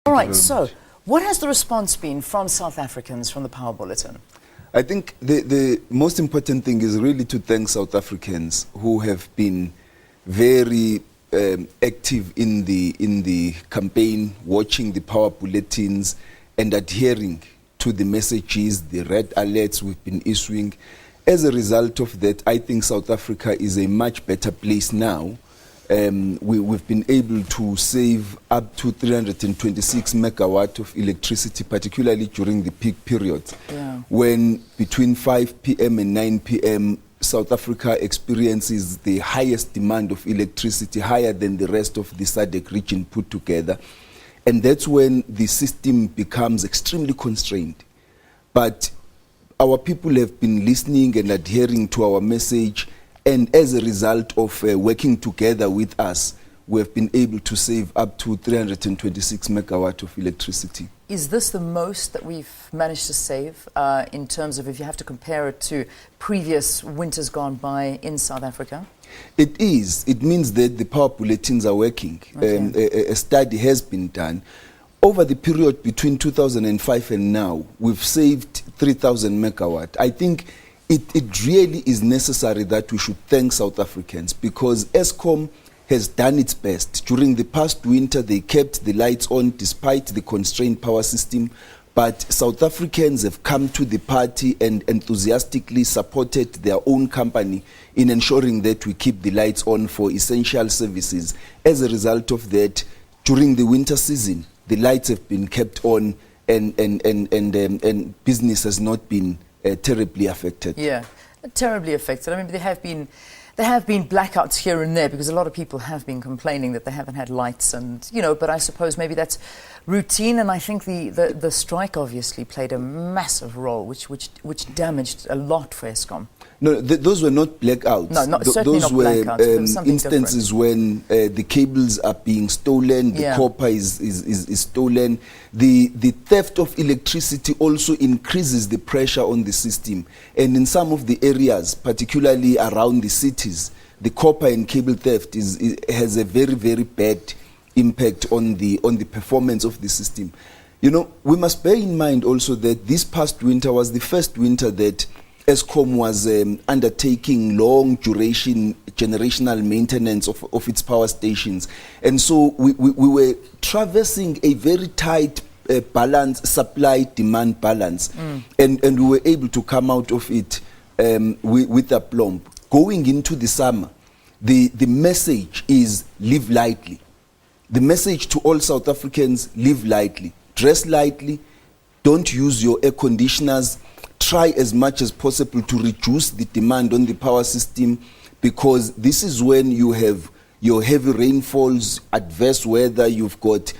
All right, so what has the response been from South Africans from the Power Bulletin? I think the most important thing is really to thank South Africans who have been very active in the campaign, watching the Power Bulletins and adhering to the messages, the red alerts we've been issuing. As a result of that, I think South Africa is a much better place now. We've been able to save up to 326 megawatt of electricity, particularly during the peak period, when between 5 p.m. and 9 p.m. South Africa experiences the highest demand of electricity, higher than the rest of the SADC region put together. And that's when the system becomes extremely constrained. But our people have been listening and adhering to our message, and as a result of working together with us, we have been able to save up to 326 megawatt of electricity. Is this the most that we've managed to save in terms of, if you have to compare it to previous winters gone by in South Africa? It is. It means that the Power Bulletins are working. Okay. A study has been done. Over the period between 2005 and now, we've saved 3,000 megawatt. I think it really is necessary that we should thank South Africans, because Eskom has done its best. During the past winter, they kept the lights on despite the constrained power system. But South Africans have come to the party and enthusiastically supported their own company in ensuring that we keep the lights on for essential services. As a result of that, during the winter season, the lights have been kept on and business has not been terribly affected. Yeah, terribly affected. I mean, there have been blackouts here and there, because a lot of people have been complaining that they haven't had lights, and but I suppose maybe that's routine. And I think the strike obviously played a massive role, which damaged a lot for Eskom. No, those were not blackouts. No, certainly those not were blackouts. Instances different. when the cables are being stolen, the copper is stolen. The theft of electricity also increases the pressure on the system. And in some of the areas, particularly around the cities, the copper and cable theft has a very, very bad impact on the performance of the system. We must bear in mind also that this past winter was the first winter that Eskom was undertaking long duration generational maintenance of its power stations. And so we were traversing a very tight balance, supply-demand balance. And we were able to come out of it with aplomb. Going into the summer, the message is live lightly. The message to all South Africans, live lightly, dress lightly, don't use your air conditioners. Try as much as possible to reduce the demand on the power system, because this is when you have your heavy rainfalls, adverse weather, you've got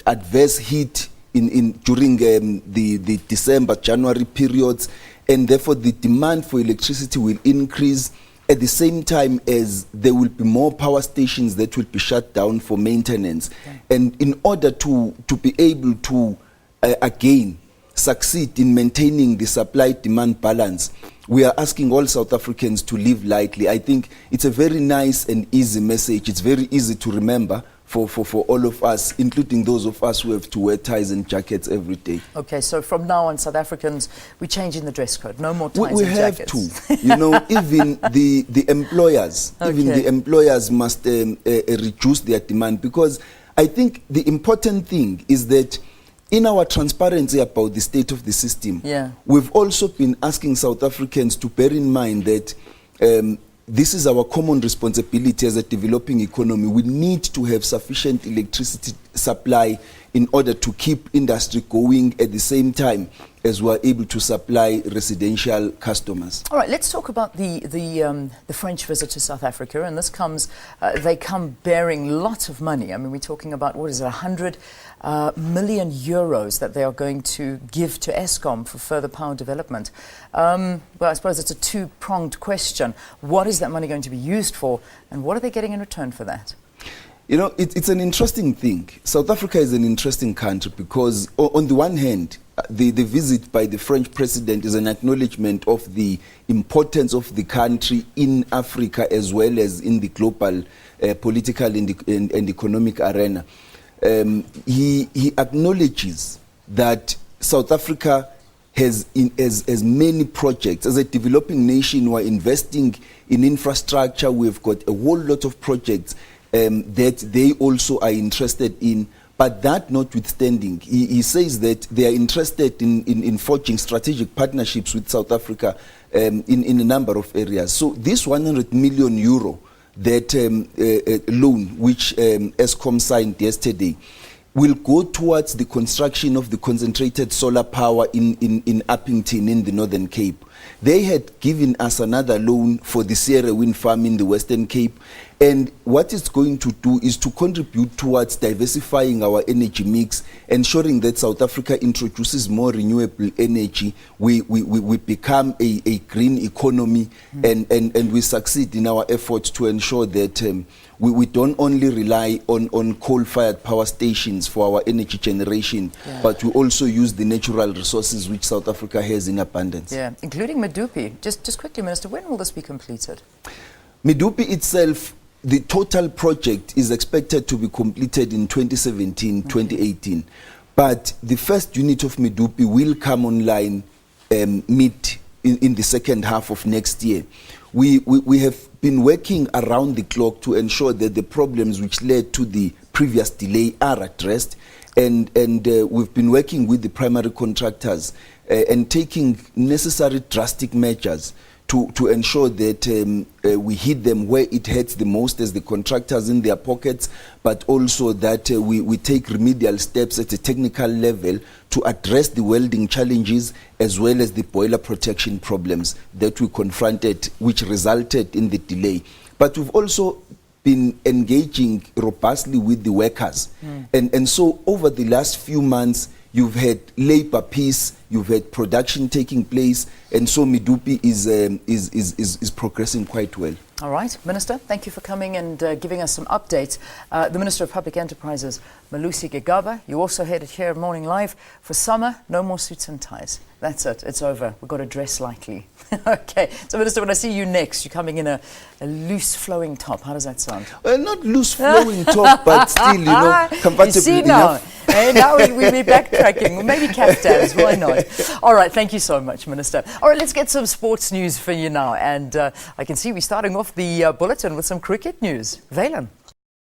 adverse heat during the December, January periods, and therefore the demand for electricity will increase at the same time as there will be more power stations that will be shut down for maintenance. Okay. And in order to be able to, again, succeed in maintaining the supply-demand balance, we are asking all South Africans to live lightly. I think it's a very nice and easy message. It's very easy to remember for all of us, including those of us who have to wear ties and jackets every day. Okay, so from now on, South Africans, we're changing the dress code. No more ties and jackets. We have to. Even the employers, even the employers must reduce their demand, because I think the important thing is that in our transparency about the state of the system, we've also been asking South Africans to bear in mind that this is our common responsibility as a developing economy. We need to have sufficient electricity supply in order to keep industry going at the same time as we are able to supply residential customers. All right, let's talk about the French visit to South Africa, and this comes, they come bearing lots of money. I mean, we're talking about, what is it, 100 million euros that they are going to give to Eskom for further power development. Well, I suppose it's a two-pronged question. What is that money going to be used for, and what are they getting in return for that? It's an interesting thing. South Africa is an interesting country because, on the one hand, the visit by the French president is an acknowledgement of the importance of the country in Africa as well as in the global political and economic arena. he acknowledges that South Africa has many projects. As a developing nation, we're investing in infrastructure. We've got a whole lot of projects that they also are interested in. But that notwithstanding, he says that they are interested in forging strategic partnerships with South Africa in a number of areas. So this 100 million euro, that loan which Eskom signed yesterday, will go towards the construction of the concentrated solar power in Uppington in the Northern Cape. They had given us another loan for the Sierra Wind Farm in the Western Cape. And what it's going to do is to contribute towards diversifying our energy mix, ensuring that South Africa introduces more renewable energy. We become a green economy, and we succeed in our efforts to ensure that we don't only rely on coal-fired power stations for our energy generation, but we also use the natural resources which South Africa has in abundance. Yeah, including Medupi. Just quickly, Minister, when will this be completed? Medupi itself, the total project is expected to be completed in 2017, 2018. But the first unit of Medupi will come online in the second half of next year. We have been working around the clock to ensure that the problems which led to the previous delay are addressed. And we've been working with the primary contractors and taking necessary drastic measures to ensure that we hit them where it hurts the most as the contractors in their pockets, but also that we take remedial steps at a technical level to address the welding challenges as well as the boiler protection problems that we confronted, which resulted in the delay. But we've also been engaging robustly with the workers. And so over the last few months, you've had labor peace, you've had production taking place, and so Medupi is progressing quite well. All right, Minister, thank you for coming and giving us some updates. The Minister of Public Enterprises, Malusi Gigaba, you also heard it here at Morning Live. For summer, no more suits and ties. That's it. It's over. We've got to dress slightly. Okay. So, Minister, when I see you next, you're coming in a loose flowing top. How does that sound? Not loose flowing top, but still, comfortable you see enough. Now we'll be backtracking. Well, maybe caftans. Why not? All right. Thank you so much, Minister. All right. Let's get some sports news for you now. And I can see we're starting off the bulletin with some cricket news. Valen.